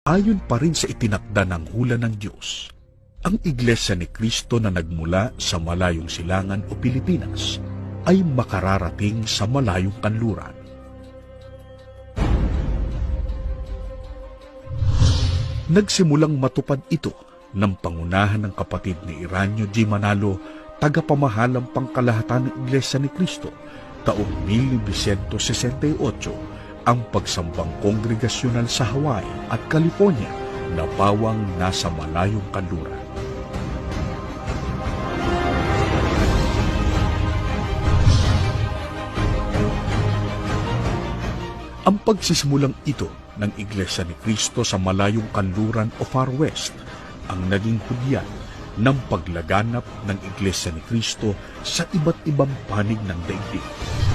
Ayon pa rin sa itinakda ng hula ng Diyos, ang Iglesia ni Cristo na nagmula sa malayong silangan o Pilipinas ay makararating sa malayong kanluran. Nagsimulang matupad ito ng pangunahan ng kapatid ni Iranio G. Manalo, tagapamahalang pangkalahatan ng Iglesia ni Cristo, taong 1968, ang pagsambang kongregasyonal sa Hawaii at California na bawang nasa malayong kanluran. Ang pagsisimulang ito ng Iglesia ni Cristo sa malayong kanluran o Far West ang naging hudyat ng paglaganap ng Iglesia ni Cristo sa iba't ibang panig ng daigdig.